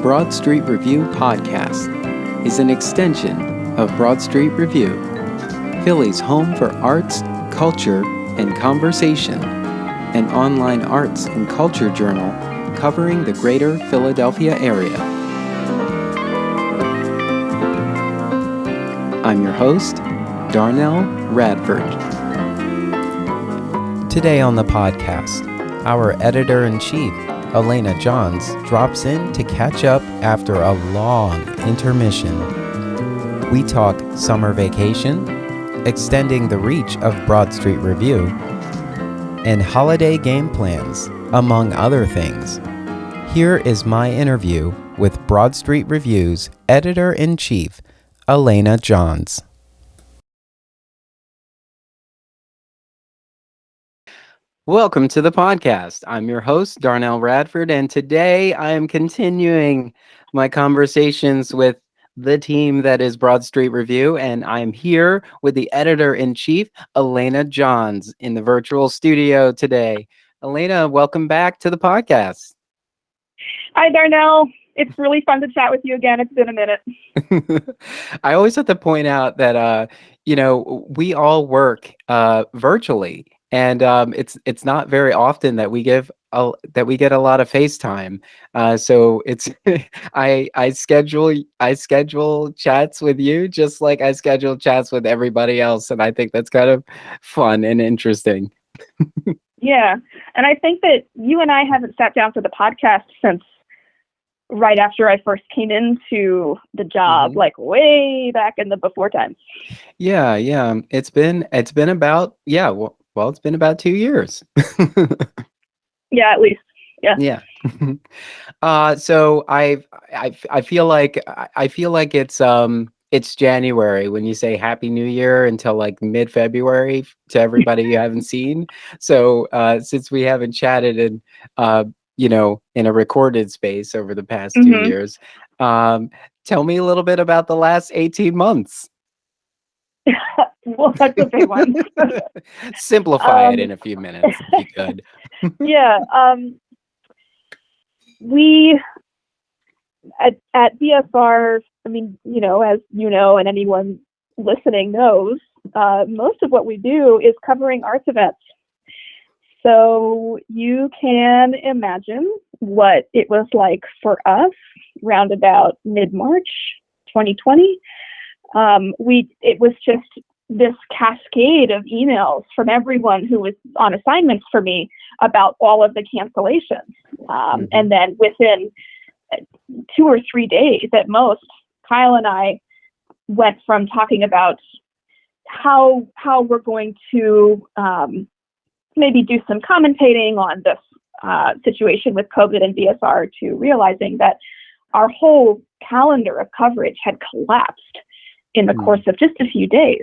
Broad Street Review podcast is an extension of Broad Street Review, Philly's home for arts, culture, and conversation, an online arts and culture journal covering the greater Philadelphia area. I'm your host, Darnell Radford. Today on the podcast, our editor-in-chief, Alaina Johns, drops in to catch up after a long intermission. We talk summer vacation, extending the reach of Broad Street Review, and holiday game plans, among other things. Here is my interview with Broad Street Review's editor-in-chief, Alaina Johns. Welcome to the podcast. I'm your host, Darnell Radford, and today I am continuing my conversations with the team that is Broad Street Review, and I'm here with the editor-in-chief, Alaina Johns, in the virtual studio today. Alaina, welcome back to the podcast. Hi, Darnell. It's really fun to chat with you again. It's been a minute. I always have to point out that, we all work virtually. And it's not very often that we get a lot of FaceTime. So it's I schedule chats with you just like I schedule chats with everybody else, and I think that's kind of fun and interesting. Yeah, and I think that you and I haven't sat down for the podcast since right after I first came into the job, like way back in the before times. Yeah. It's been about Well, it's been about 2 years. Yeah, at least. Yeah. So I feel like it's January when you say Happy New Year until like mid-February to everybody you haven't seen. So since we haven't chatted in in a recorded space over the past 2 years, tell me a little bit about the last 18 months. Well, that's a big one. Simplify it in a few minutes if you could. Yeah. We at BSR, I mean, as you know, and anyone listening knows, most of what we do is covering arts events. So you can imagine what it was like for us round about mid-March 2020. It was just this cascade of emails from everyone who was on assignments for me about all of the cancellations. And then within 2 or 3 days at most, Kyle and I went from talking about how we're going to maybe do some commentating on this situation with COVID and BSR to realizing that our whole calendar of coverage had collapsed in the course of just a few days.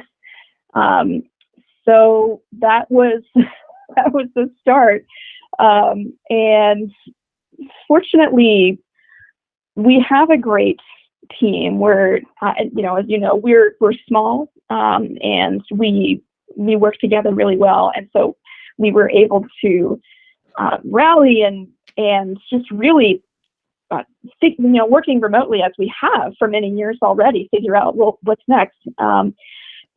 So that was the start. And fortunately, we have a great team. We're, as you know, we're small, and we work together really well. And so we were able to rally and just really working remotely as we have for many years already, figure out what's next.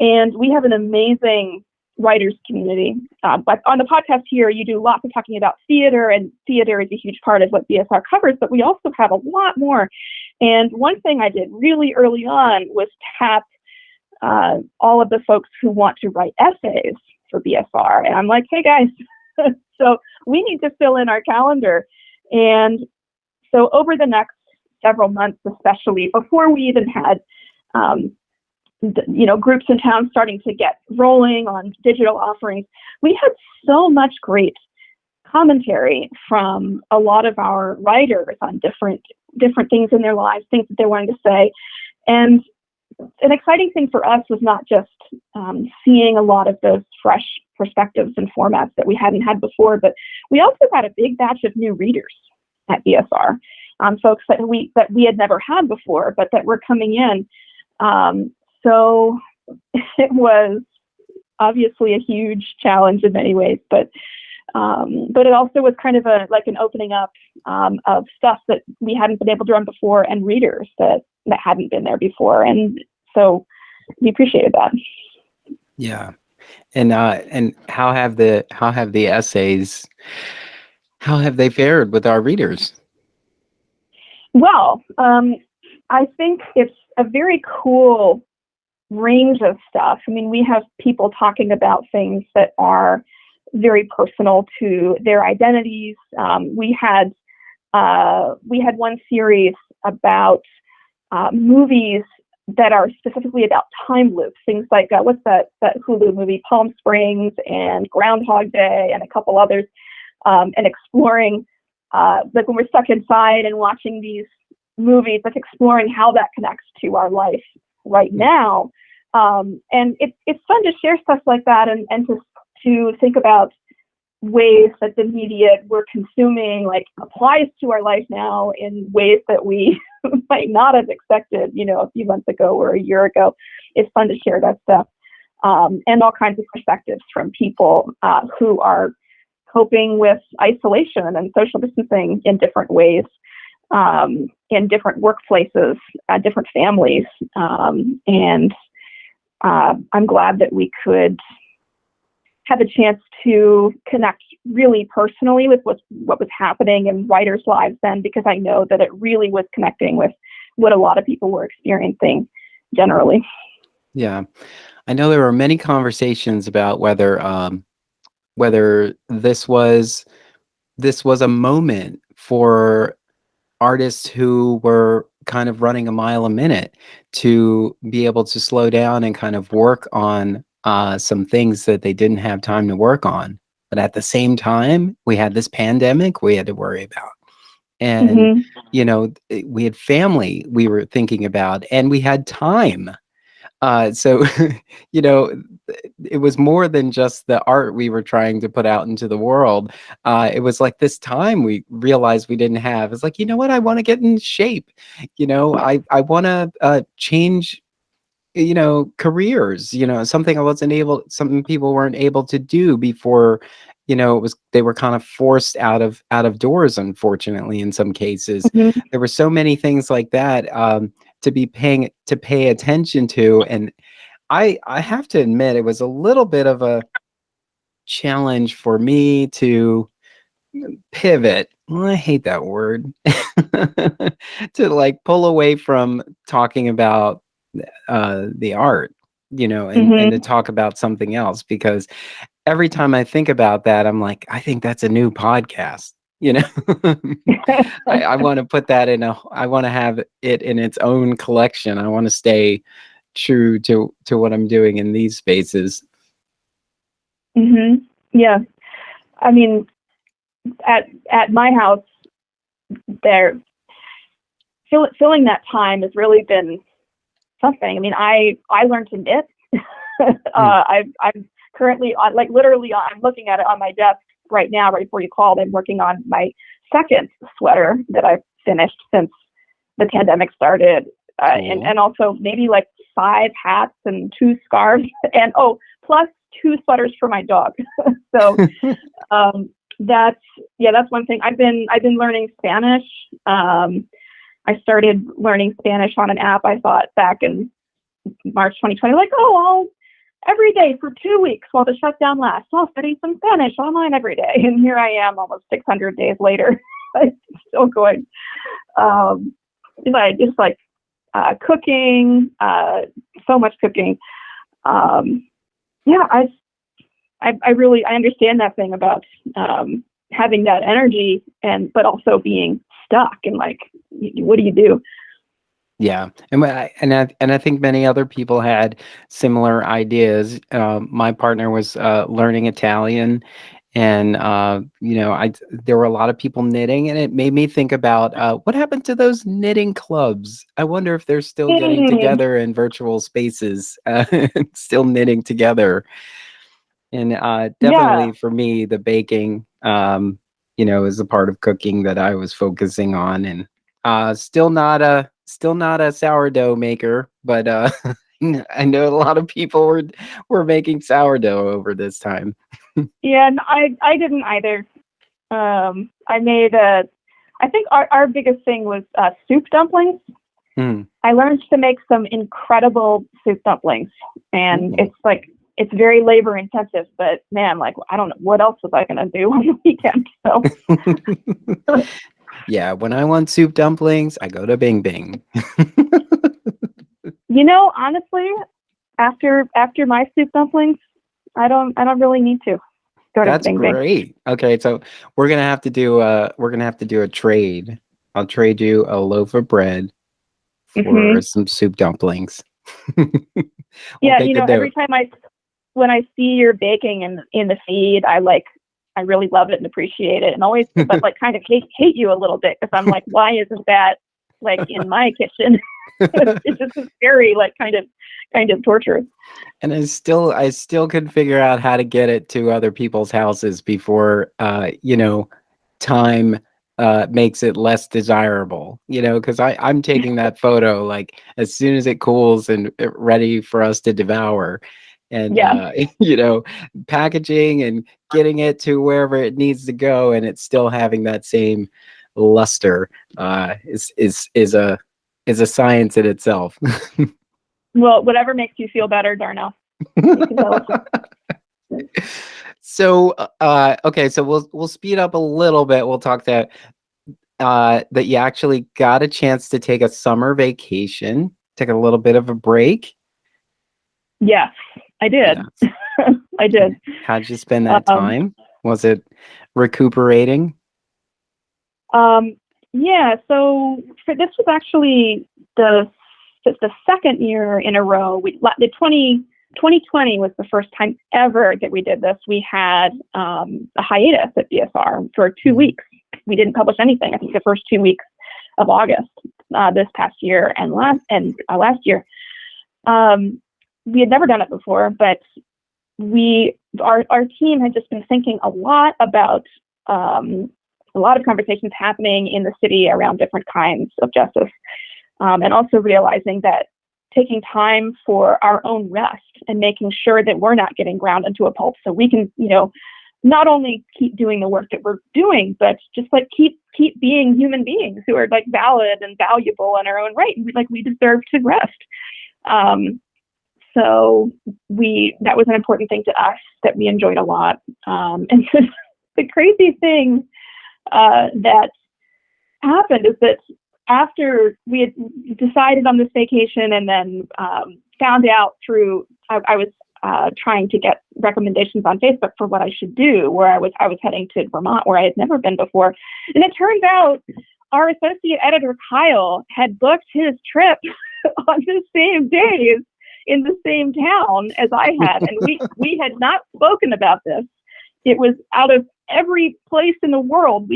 And we have an amazing writers community. But on the podcast here, you do lots of talking about theater, and theater is a huge part of what BSR covers, but we also have a lot more. And one thing I did really early on was tap all of the folks who want to write essays for BSR. And I'm like, hey guys, so we need to fill in our calendar. And so over the next several months, especially before we even had, groups in town starting to get rolling on digital offerings, we had so much great commentary from a lot of our writers on different things in their lives, things that they're wanting to say. And an exciting thing for us was not just seeing a lot of those fresh perspectives and formats that we hadn't had before, but we also had a big batch of new readers at BSR, folks that we had never had before, but that were coming in. So it was obviously a huge challenge in many ways, but But it also was kind of an opening up of stuff that we hadn't been able to run before, and readers that hadn't been there before, and so we appreciated that. Yeah. And how have the essays, how have they fared with our readers? Well, I think it's a very cool range of stuff. I mean, we have people talking about things that are very personal to their identities. We had one series about movies that are specifically about time loops, things like what's that Hulu movie, Palm Springs, and Groundhog Day, and a couple others, and exploring like when we're stuck inside and watching these movies, like exploring how that connects to our life right now. And it's fun to share stuff like that, and to think about ways that the media we're consuming like applies to our life now in ways that we might not have expected, a few months ago or a year ago. It's fun to share that stuff, and all kinds of perspectives from people who are coping with isolation and social distancing in different ways, in different workplaces, different families, and I'm glad that we could have a chance to connect really personally with what was happening in writers' lives then, because I know that it really was connecting with what a lot of people were experiencing generally. Yeah. I know there were many conversations about whether this was a moment for artists who were kind of running a mile a minute to be able to slow down and kind of work on some things that they didn't have time to work on. But at the same time, we had this pandemic we had to worry about. And, Mm-hmm. We had family we were thinking about, and we had time. So, you know, it was more than just the art we were trying to put out into the world. It was like this time we realized we didn't have. It's like, you know what? I want to get in shape. I want to change, careers, something people weren't able to do before. They were kind of forced out of doors, unfortunately, in some cases. Mm-hmm. There were so many things like that, to pay attention to. And I have to admit, it was a little bit of a challenge for me to pivot. Well, I hate that word. To like pull away from talking about the art, and to Mm-hmm. talk about something else, because every time I think about that, I'm like, I think that's a new podcast. I want to put that I want to have it in its own collection. I want to stay true to what I'm doing in these spaces. Mm-hmm. Yeah. I mean, at my house, there filling that time has really been something. I mean, I learned to knit. Mm. I'm currently on, like, literally, I'm looking at it on my desk right now, right before you called. I'm working on my second sweater that I've finished since the pandemic started, Cool. and also maybe like 5 hats and 2 scarves, and plus 2 sweaters for my dog. So that's one thing. I've been learning Spanish. I started learning Spanish on an app I thought back in March 2020, like, I'll every day for 2 weeks while the shutdown lasts, I'll study some Spanish online every day. And here I am almost 600 days later, still going. It's like cooking, so much cooking. Yeah, I really understand that thing about having that energy, but also being stuck and like, what do you do? Yeah, and I think many other people had similar ideas. My partner was learning Italian, and there were a lot of people knitting, and it made me think about what happened to those knitting clubs. I wonder if they're still getting Mm, together in virtual spaces, still knitting together. And yeah. definitely for me, the baking, is a part of cooking that I was focusing on. And still not a sourdough maker, but I know a lot of people were making sourdough over this time. Yeah, and I didn't either. I made I think our biggest thing was soup dumplings. Mm. I learned to make some incredible soup dumplings, and Mm. it's very labor intensive. But man, like I don't know what else was I gonna do on the weekend. So Yeah, when I want soup dumplings, I go to Bing Bing. honestly, after my soup dumplings, I don't really need to go to That's Bing Bing. great. Okay, so we're gonna have to do a trade. I'll trade you a loaf of bread for Hmm. some soup dumplings. We'll Yeah, make a every note. time when I see your baking in the feed, I really love it and appreciate it, and always, but like kind of hate you a little bit because I'm like, why isn't that like in my kitchen? It just is very like kind of torturous. And I still could figure out how to get it to other people's houses before time makes it less desirable, because I'm taking that photo like as soon as it cools and ready for us to devour. And Yeah. packaging and getting it to wherever it needs to go, and it's still having that same luster, is a science in itself. Well, whatever makes you feel better, Darnell. You can tell us. So, okay, so we'll speed up a little bit. We'll talk that you actually got a chance to take a summer vacation, take a little bit of a break. Yes, I did. Yes. I did. How'd you spend that Um, time? Was it recuperating? um, yeah. So this was actually the second year in a row. The 2020 was the first time ever that we did this. We had a hiatus at BSR for 2 weeks. We didn't publish anything. I think the first 2 weeks of August this past year and last year. We had never done it before, but our team had just been thinking a lot about a lot of conversations happening in the city around different kinds of justice, and also realizing that taking time for our own rest and making sure that we're not getting ground into a pulp, so we can, not only keep doing the work that we're doing, but just like keep being human beings who are like valid and valuable in our own right. And we deserve to rest. So that was an important thing to us that we enjoyed a lot. And so the crazy thing that happened is that after we had decided on this vacation and then found out through, I was trying to get recommendations on Facebook for what I should do, where I was heading to Vermont, where I had never been before. And it turns out our associate editor, Kyle, had booked his trip on the same days in the same town as I had. And we had not spoken about this. It was out of every place in the world.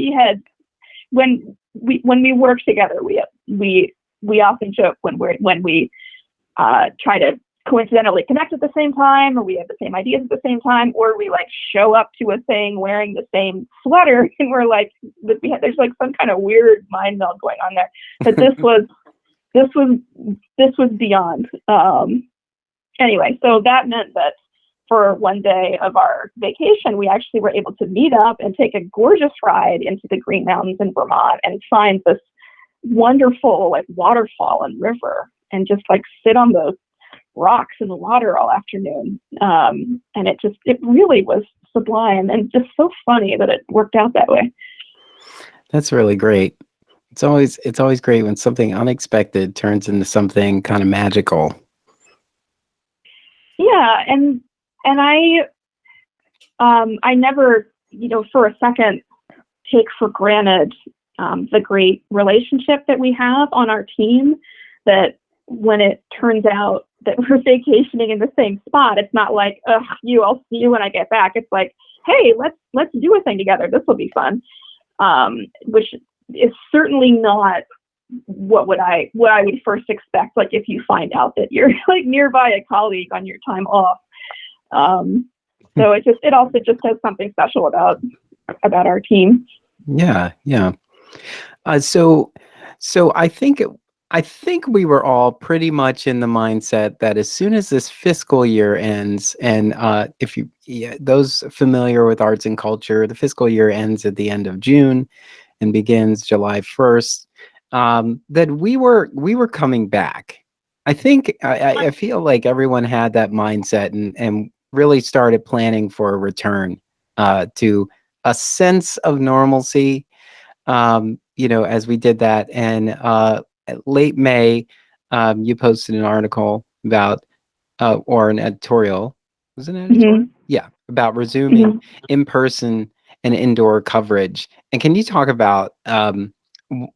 When we work together, we often joke when we try to coincidentally connect at the same time, or we have the same ideas at the same time, or we like show up to a thing wearing the same sweater, and we're like, there's like some kind of weird mind meld going on there. But this was beyond. Anyway, so that meant that for one day of our vacation, we actually were able to meet up and take a gorgeous ride into the Green Mountains in Vermont and find this wonderful like waterfall and river and just like sit on the rocks in the water all afternoon. And it really was sublime and just so funny that it worked out that way. That's really great. It's always great when something unexpected turns into something kind of magical. Yeah, and I never, for a second take for granted the great relationship that we have on our team, that when it turns out that we're vacationing in the same spot, it's not like, I'll see you when I get back. It's like, hey, let's do a thing together. This will be fun. Which is certainly not what I would first expect, like if you find out that you're like nearby a colleague on your time off. So it also just has something special about our team. Yeah. So I think I think we were all pretty much in the mindset that as soon as this fiscal year ends, and if you, yeah, those familiar with arts and culture, the fiscal year ends at the end of June and begins July 1st, that we were coming back. I think I feel like everyone had that mindset and really started planning for a return to a sense of normalcy, as we did that. And late May, you posted an article about, or an editorial. Was it an editorial? Hmm. Yeah, about resuming Hmm. in-person and indoor coverage. And can you talk about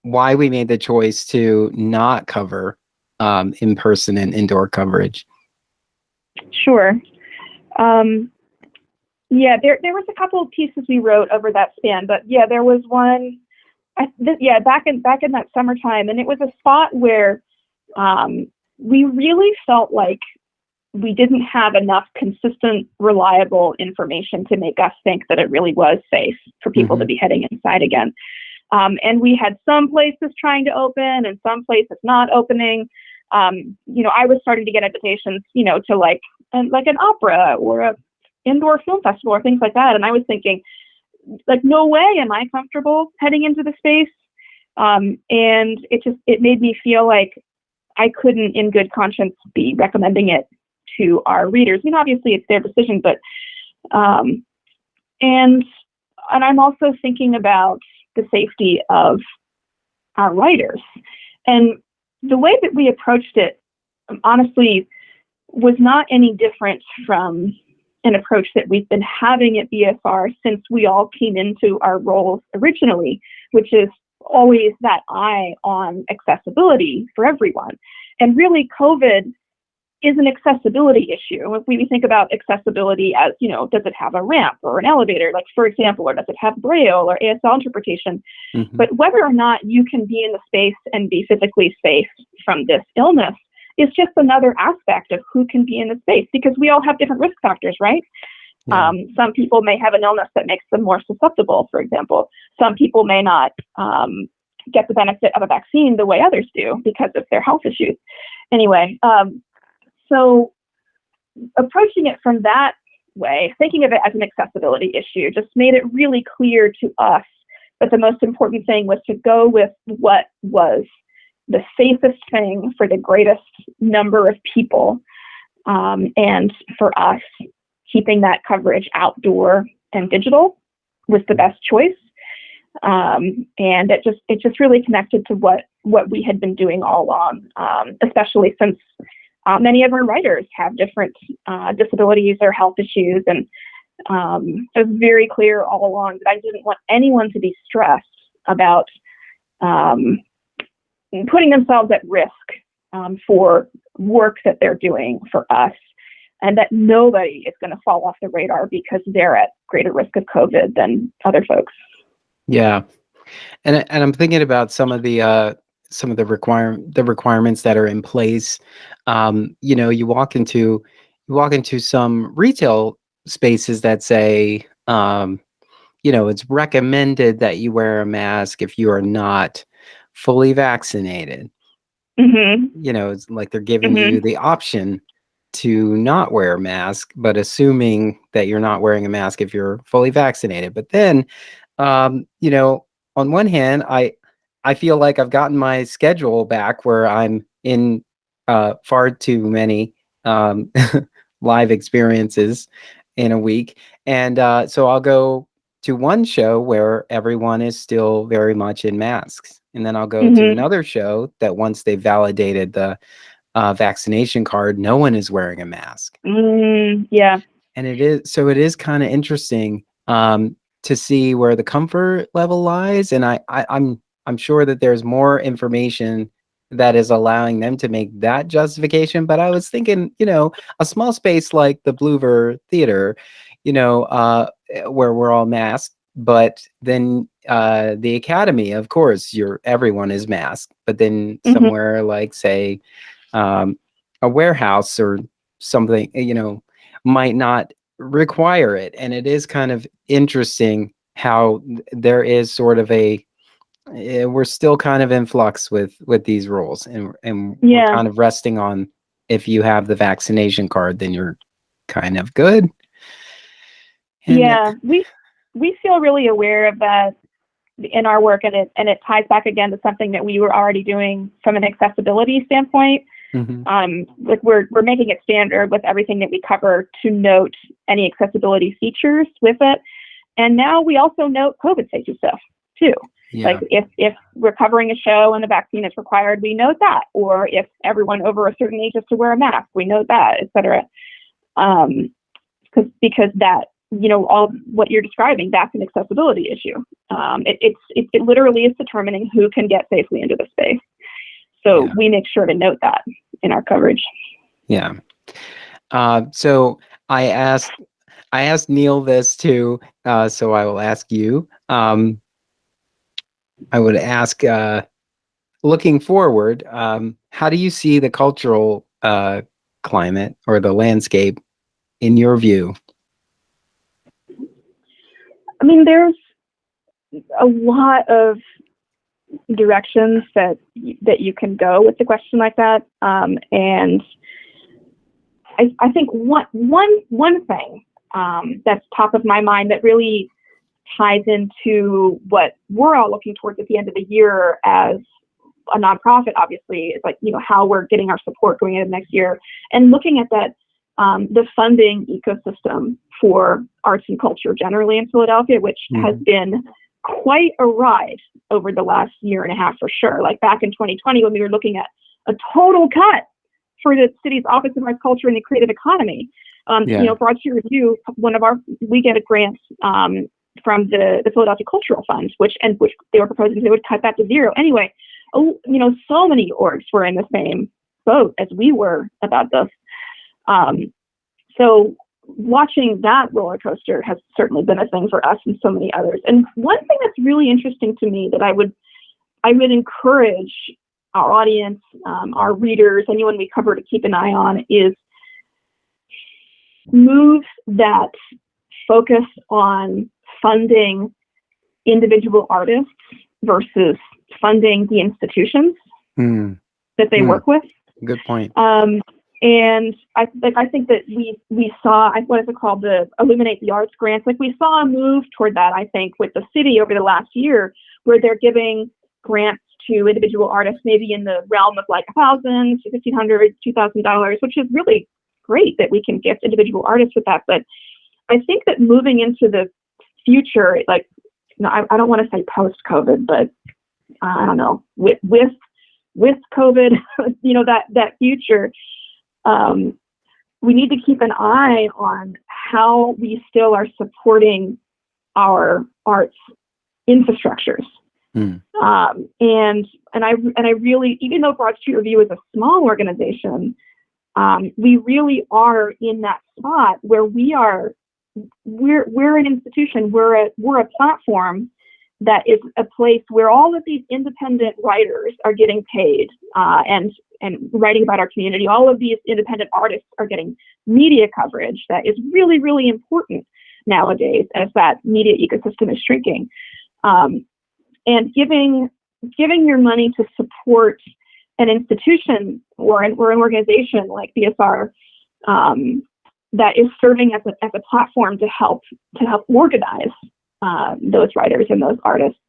why we made the choice to not cover in-person and indoor coverage? Sure. Um, yeah, there was a couple of pieces we wrote over that span, but yeah, there was one. Yeah, back in that summertime, and it was a spot where we really felt like we didn't have enough consistent, reliable information to make us think that it really was safe for people to Hmm. be heading inside again. And we had some places trying to open and some places not opening. I was starting to get invitations, to like an opera or a indoor film festival or things like that. And I was thinking, like, no way am I comfortable heading into the space. And it made me feel like I couldn't, in good conscience, be recommending it to our readers. I mean, obviously it's their decision, but um, and I'm also thinking about the safety of our writers. And the way that we approached it, honestly, was not any different from an approach that we've been having at BSR since we all came into our roles originally, which is always that eye on accessibility for everyone. And really, COVID is an accessibility issue. If we think about accessibility as, does it have a ramp or an elevator, like, for example, or does it have Braille or ASL interpretation? Hmm. But whether or not you can be in the space and be physically safe from this illness is just another aspect of who can be in the space, because we all have different risk factors, right? Yeah. Some people may have an illness that makes them more susceptible, for example. Some people may not get the benefit of a vaccine the way others do because of their health issues. Anyway, so approaching it from that way, thinking of it as an accessibility issue, just made it really clear to us that the most important thing was to go with what was the safest thing for the greatest number of people. And for us, keeping that coverage outdoor and digital was the best choice. And it just really connected to what we had been doing all along, especially since many of our writers have different disabilities or health issues. And it was very clear all along that I didn't want anyone to be stressed about putting themselves at risk for work that they're doing for us, and that nobody is going to fall off the radar because they're at greater risk of COVID than other folks. Yeah. And I'm thinking about some of the requirements that are in place. You walk into some retail spaces that say, it's recommended that you wear a mask if you are not fully vaccinated. Mm-hmm. It's like they're giving you Mm-hmm. the option to not wear a mask, but assuming that you're not wearing a mask if you're fully vaccinated. But then, um, you know, on one hand, I feel like I've gotten my schedule back where I'm in far too many um, live experiences in a week, and so I'll go to one show where everyone is still very much in masks, and then I'll go to Mm-hmm. another show that once they validated the vaccination card, no one is wearing a mask. Yeah. And it is kind of interesting to see where the comfort level lies. And I'm sure that there's more information that is allowing them to make that justification. But I was thinking, a small space like the Bloover Theater, where we're all masked, but then the Academy, of course, everyone is masked. But then Mm-hmm. somewhere like, say, a warehouse or something, might not require it. And it is kind of interesting how there is sort of we're still kind of in flux with these rules, and we're Yeah, kind of resting on, if you have the vaccination card, then you're kind of good. And yeah. We feel really aware of that in our work, and it ties back again to something that we were already doing from an accessibility standpoint. mhm. Like we're making it standard with everything that we cover to note any accessibility features with it. And now we also note COVID safety stuff too. Like Yeah, if we're covering a show and the vaccine is required, we note that. Or if everyone over a certain age has to wear a mask, we note that, et cetera. Because that, all what you're describing, that's an accessibility issue. It literally is determining who can get safely into the space. So yeah, we make sure to note that in our coverage. yeah. So I asked Neil this too, so I will ask you. I would ask, looking forward, how do you see the cultural climate or the landscape in your view? I mean, there's a lot of directions that you can go with a question like that, and I think one thing that's top of my mind that really ties into what we're all looking towards at the end of the year as a nonprofit, obviously, is like, how we're getting our support going into next year, and looking at that, the funding ecosystem for arts and culture generally in Philadelphia, which has Mhm. been quite a ride over the last year and a half for sure. Like back in 2020, when we were looking at a total cut for the city's Office of Arts, Culture, and the Creative Economy. Yeah, Broad Street Review, we get a grant from the Philadelphia Cultural Fund, which they were proposing they would cut that to zero. Anyway, so many orgs were in the same boat as we were about this. So watching that roller coaster has certainly been a thing for us and so many others. And one thing that's really interesting to me that I would encourage our audience, our readers, anyone we cover to keep an eye on is moves that focus on funding individual artists versus funding the institutions mm. that they Mm. work with. Good point. And I think that we saw, what is it called, the Illuminate the Arts grants. Like we saw a move toward that, I think, with the city over the last year, where they're giving grants to individual artists, maybe in the realm of like $1,000 to $1,500, $2,000, which is really great that we can gift individual artists with that. But I think that moving into the future, like, I don't want to say post-COVID, but I don't know, with COVID, that future, we need to keep an eye on how we still are supporting our arts infrastructures. Mm. And I really, even though Broad Street Review is a small organization, we really are in that spot where we're an institution, we're a platform that is a place where all of these independent writers are getting paid, and writing about our community. All of these independent artists are getting media coverage that is really, really important nowadays as that media ecosystem is shrinking. And giving your money to support an institution or an organization like BSR, that is serving as a platform to help organize those writers and those artists,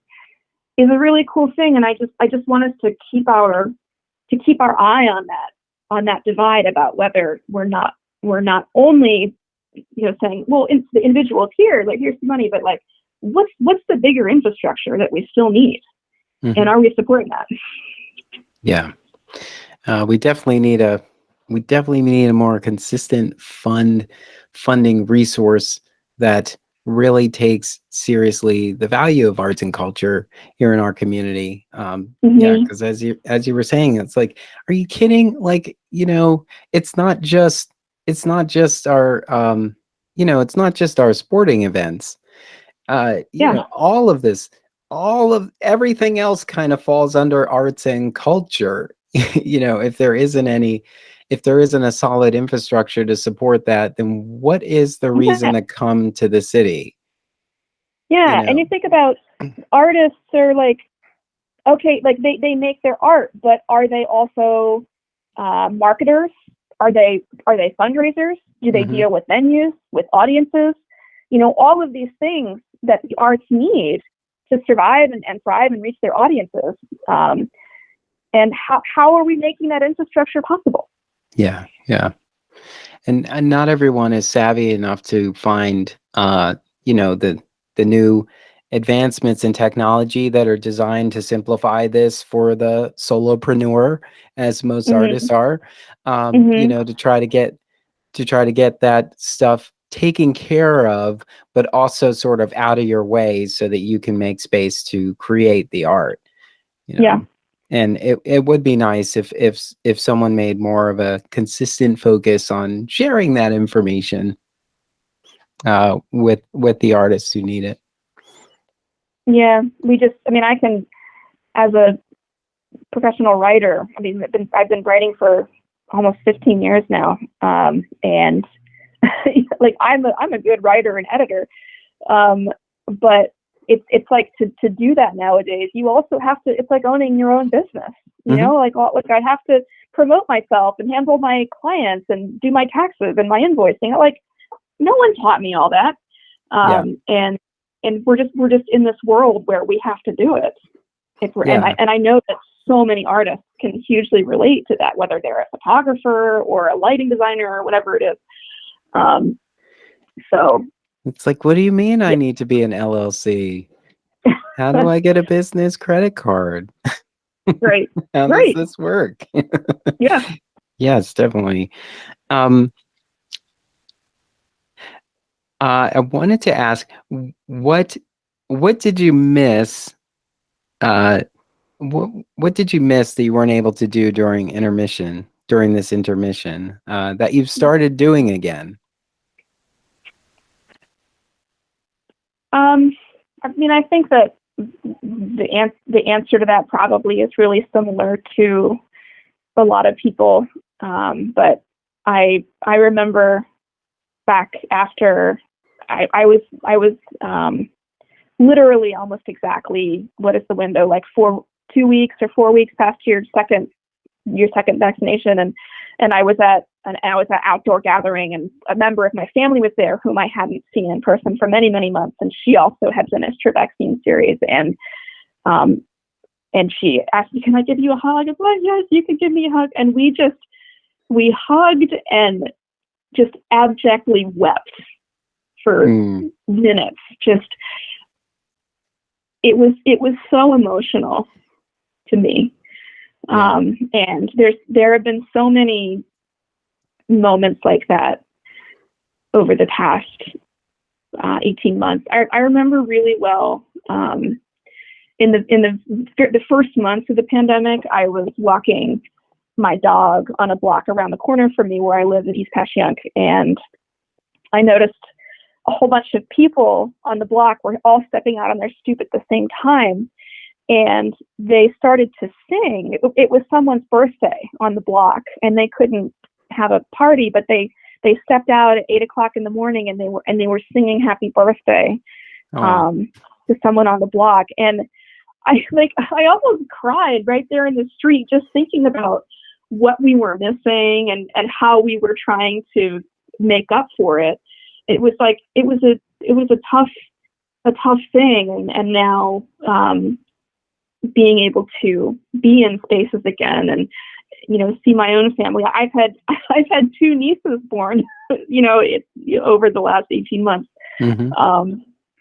is a really cool thing. And I just want us to keep our eye on that divide about whether we're not only saying, well, it's the individuals here, like here's the money, but like what's the bigger infrastructure that we still need, Mm-hmm. and are we supporting that? Yeah, we definitely need a more consistent funding resource that really takes seriously the value of arts and culture here in our community. Yeah, Mm-hmm. because as you were saying, it's like, are you kidding? Like, it's not just our it's not just our sporting events. Yeah. All of everything else kind of falls under arts and culture. If there isn't a solid infrastructure to support that, then what is the reason Yeah. to come to the city? Yeah. And you think about artists are like, okay, like they make their art, but are they also marketers? Are they fundraisers? Do they Hmm. deal with venues, with audiences? All of these things that the arts need to survive and thrive and reach their audiences. And how are we making that infrastructure possible? Yeah, yeah. And not everyone is savvy enough to find the new advancements in technology that are designed to simplify this for the solopreneur, as most Mm-hmm. artists are, Mm-hmm. to try to get that stuff taken care of, but also sort of out of your way so that you can make space to create the art, you Yeah. know. And it would be nice if someone made more of a consistent focus on sharing that information with the artists who need it. Yeah. I can, as a professional writer, I've been writing for almost 15 years now. And like I'm a good writer and editor. But it's like to do that nowadays, you also have to, it's like owning your own business, Hmm. like I have to promote myself and handle my clients and do my taxes and my invoicing. Like, no one taught me all that. Yeah, And we're just in this world where we have to do it. yeah, And I know that so many artists can hugely relate to that, whether they're a photographer or a lighting designer or whatever it is. Um, so it's like, what do you mean I yeah. need to be an LLC? How do I get a business credit card? Right. How does Right. this work? Yeah. Yes, definitely. um I wanted to ask, what did you miss? Uh, what did you miss that you weren't able to do during this intermission, that you've started doing again? Um, I think that the answer to that probably is really similar to a lot of people. But I remember back after I was literally almost exactly, what is the window, like 2 weeks or 4 weeks past your second vaccination, and I was at outdoor gathering, and a member of my family was there whom I hadn't seen in person for many, many months, and she also had finished her vaccine series, um and she asked me, "Can I give you a hug?" I was like, "Yes, you can give me a hug." And we hugged and just abjectly wept for Mm, minutes. Just it was so emotional to me. yeah. And there have been so many moments like that over the past 18 months. I remember really well, in the first months of the pandemic, I was walking my dog on a block around the corner from me where I live in East Passyunk, and I noticed a whole bunch of people on the block were all stepping out on their stoop at the same time, and they started to sing. It was someone's birthday on the block, and they couldn't have a party, but they stepped out at 8 o'clock in the morning, and they were singing happy birthday, Oh, um, to someone on the block. And I almost cried right there in the street, just thinking about what we were missing, and how we were trying to make up for it. It was like it was a tough thing, and now, being able to be in spaces again, and see my own family. I've had two nieces born, over the last 18 months, hmm,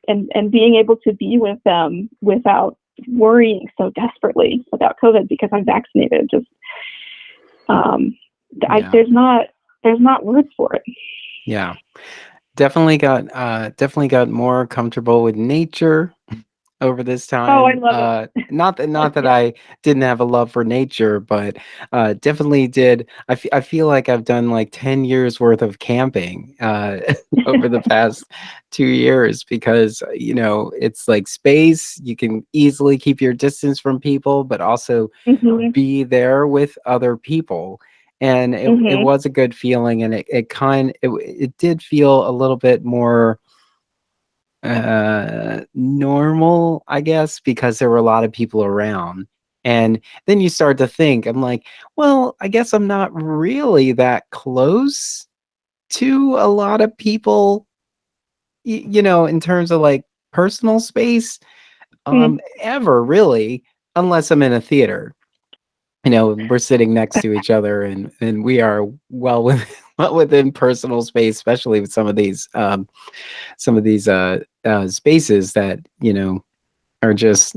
and being able to be with them without worrying so desperately about COVID because I'm vaccinated. Just um, yeah, there's not words for it. yeah. Definitely got more comfortable with nature over this Oh, I time. love it. Not that Yeah. I didn't have a love for nature, but definitely did. I feel like I've done like 10 years worth of camping over the past 2 years, because it's like space. You can easily keep your distance from people, but also Mhm. be there with other people. And it Mhm. was a good feeling, and it did feel a little bit more normal, I guess, because there were a lot of people around. And then you start to think, I'm like, well, I guess I'm not really that close to a lot of people, in terms of like personal space, Mm. ever really, unless I'm in a theater. We're sitting next to each other, and we are well within, well within personal space, especially with some of these spaces that are just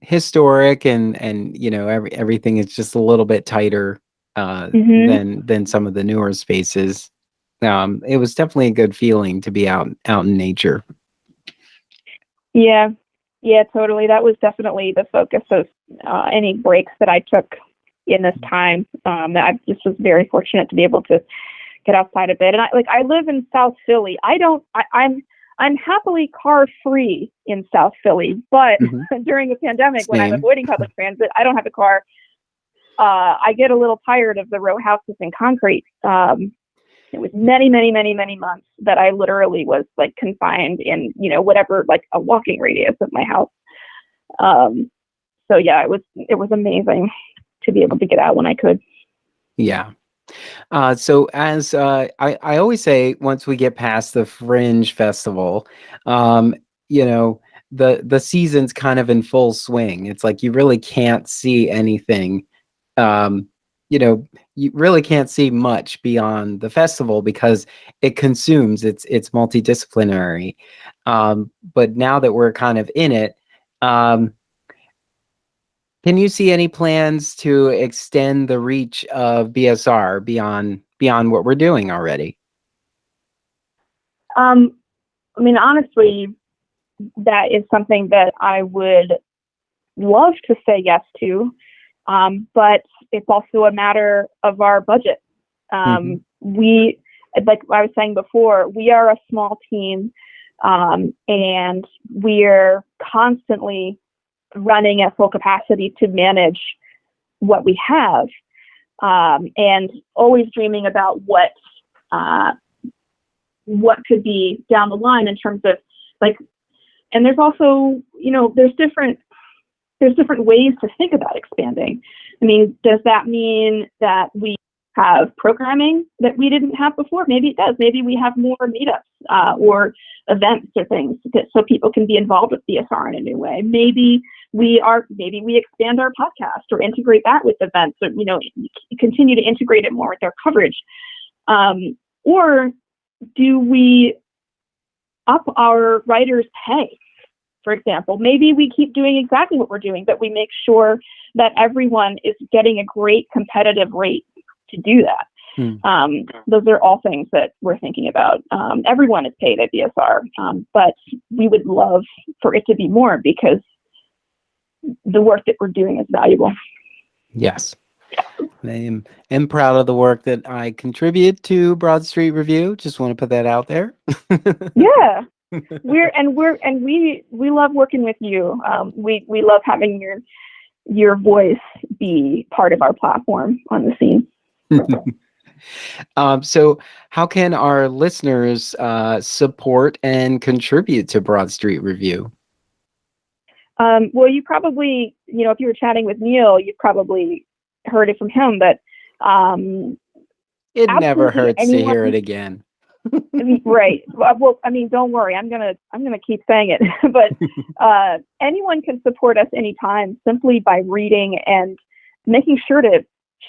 historic, and everything is just a little bit tighter Hmm. than some of the newer spaces. It was definitely a good feeling to be out in nature. Yeah, yeah, totally. That was definitely the focus of any breaks that I took in this time. I just was very fortunate to be able to get outside a bit. And I live in South Philly. I'm happily car free in South Philly, but Hmm. during the pandemic, when I'm Same. avoiding public transit, I don't have a car. I get a little tired of the row houses and concrete. It was many, many, many, many months that I literally was like confined in, whatever, like a walking radius of my house. Um, so yeah, it was amazing to be able to get out when I could. Yeah. So as I always say, once we get past the Fringe Festival, um, you know, the season's kind of in full swing. It's like you really can't see anything. Um, you really can't see much beyond the festival because it consumes. It's multidisciplinary. But now that we're kind of in it, um, can you see any plans to extend the reach of BSR beyond what we're doing already? Um, I mean, honestly, that is something that I would love to say yes to, but it's also a matter of our budget. Hmm. We, like I was saying before, we are a small team, and we're constantly running at full capacity to manage what we have, and always dreaming about uh, what could be down the line in terms of like. And there's also, there's different ways to think about expanding. I mean, does that mean that we have programming that we didn't have before? Maybe it does. Maybe we have more meetups, or events or things so people can be involved with BSR in a new way. Maybe we expand our podcast or integrate that with events, or continue to integrate it more with our coverage. Or do we up our writers' pay? For example, maybe we keep doing exactly what we're doing, but we make sure that everyone is getting a great competitive rate to do that. Hmm. Those are all things that we're thinking about. Everyone is paid at BSR, but we would love for it to be more because the work that we're doing is valuable. Yes. I am proud of the work that I contribute to Broad Street Review. Just want to put that out there. Yeah, we love working with you. We love having your voice be part of our platform on the scene. So how can our listeners support and contribute to Broad Street Review? Well, you probably, if you were chatting with Neil, you've probably heard it from him, but It never absolutely hurts to hear it anyone. again. I mean, right. Well, I mean, don't worry. I'm gonna keep saying it, but anyone can support us anytime simply by reading and making sure to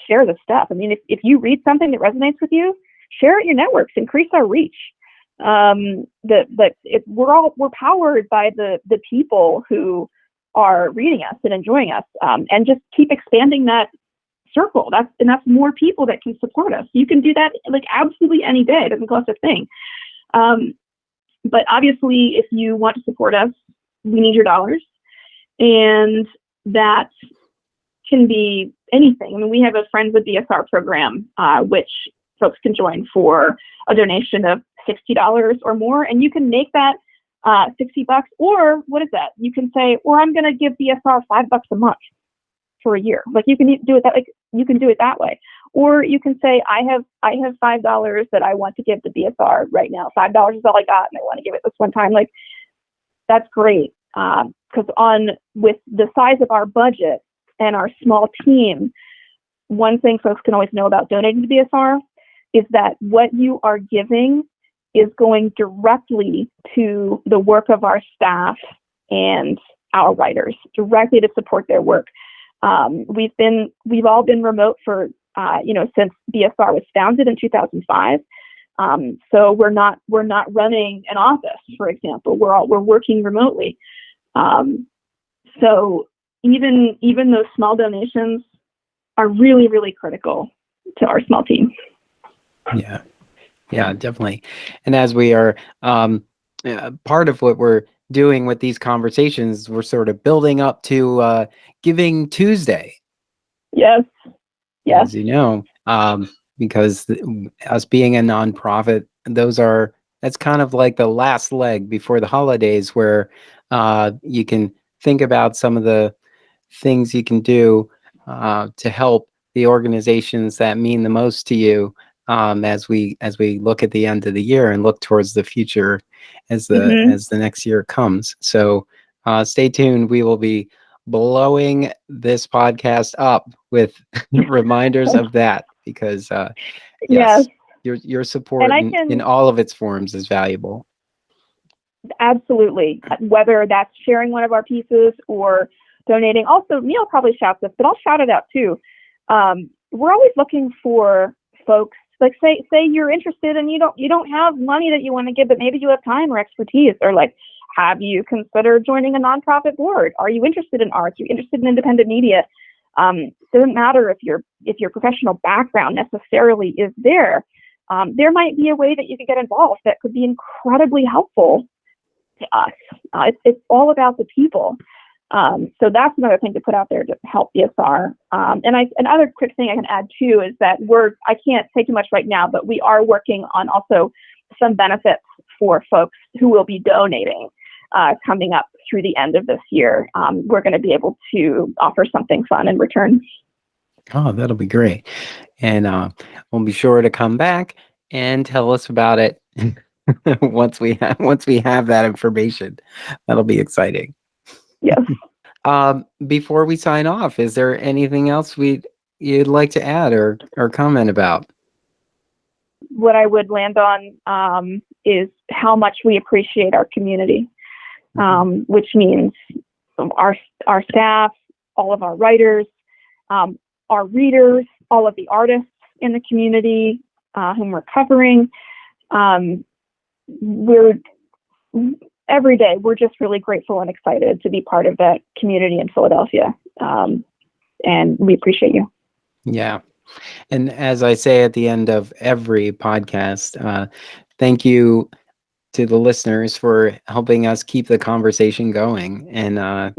share the stuff. I mean, if you read something that resonates with you, share it in your networks, increase our reach. We're powered by the people who are reading us and enjoying us, and just keep expanding that circle. That's more people that can support us. You can do that like absolutely any day. It doesn't cost a thing. But obviously, if you want to support us, we need your dollars, and that can be anything. I mean, we have a Friends with BSR program, which folks can join for a donation of $60 or more, and you can make that $60, or what is that? You can say, or I'm going to give BSR $5 a month for a year. Like you can do it that, like you can do it that way, or you can say, I have $5 that I want to give to BSR right now. $5 is all I got, and I want to give it this one time. Like that's great. because with the size of our budget and our small team, one thing folks can always know about donating to BSR is that what you are giving is going directly to the work of our staff and our writers, directly to support their work. We've all been remote for since BSR was founded in 2005. So we're not running an office, for example. We're working remotely. So even those small donations are really, really critical to our small team. Yeah, definitely. And as we are part of what we're doing with these conversations, we're sort of building up to Giving Tuesday. Yes. As you know, because us being a nonprofit, that's kind of like the last leg before the holidays, where you can think about some of the things you can do to help the organizations that mean the most to you, as we look at the end of the year and look towards the future as the next year comes. So stay tuned. We will be blowing this podcast up with reminders of that, because yes, your support in all of its forms is valuable. Absolutely. Whether that's sharing one of our pieces or donating. Also, Neil probably shouts this, but I'll shout it out too. We're always looking for folks, like say you're interested and you don't have money that you want to give, but maybe you have time or expertise, or like, have you considered joining a nonprofit board? Are you interested in arts? Are you interested in independent media? Doesn't matter if your professional background necessarily is there. There might be a way that you could get involved that could be incredibly helpful to us. It's all about the people. So that's another thing to put out there to help BSR. Another quick thing I can add too is that I can't say too much right now, but we are working on also some benefits for folks who will be donating coming up through the end of this year. We're going to be able to offer something fun in return. Oh, that'll be great. And we'll be sure to come back and tell us about it once we have that information. That'll be exciting. Yes. Before we sign off, is there anything else you'd like to add or comment about? What I would land on is how much we appreciate our community, which means our staff, all of our writers, our readers, all of the artists in the community whom we're covering. Every day, we're just really grateful and excited to be part of that community in Philadelphia. And we appreciate you. Yeah. And as I say at the end of every podcast, thank you to the listeners for helping us keep the conversation going. And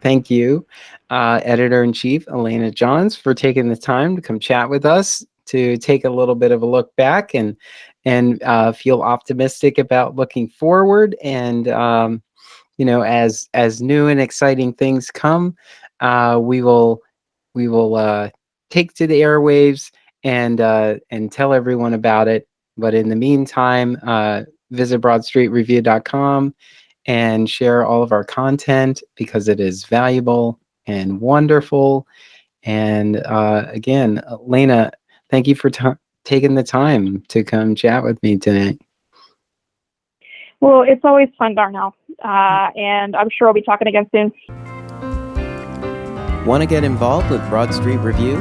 thank you, Editor-in-Chief Alaina Johns, for taking the time to come chat with us, to take a little bit of a look back and feel optimistic about looking forward. And as new and exciting things come, we will take to the airwaves and tell everyone about it. But in the meantime, visit broadstreetreview.com and share all of our content, because it is valuable and wonderful. And again, Alaina, thank you for taking the time to come chat with me tonight. Well, it's always fun, Darnell. And I'm sure we'll be talking again soon. Want to get involved with Broad Street Review?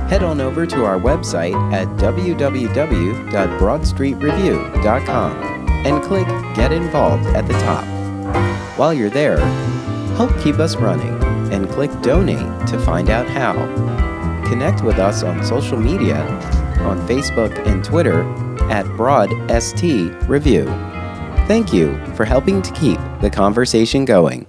Head on over to our website at www.broadstreetreview.com and click Get Involved at the top. While you're there, help keep us running and click Donate to find out how. Connect with us on social media, on Facebook and Twitter at BroadST Review. Thank you for helping to keep the conversation going.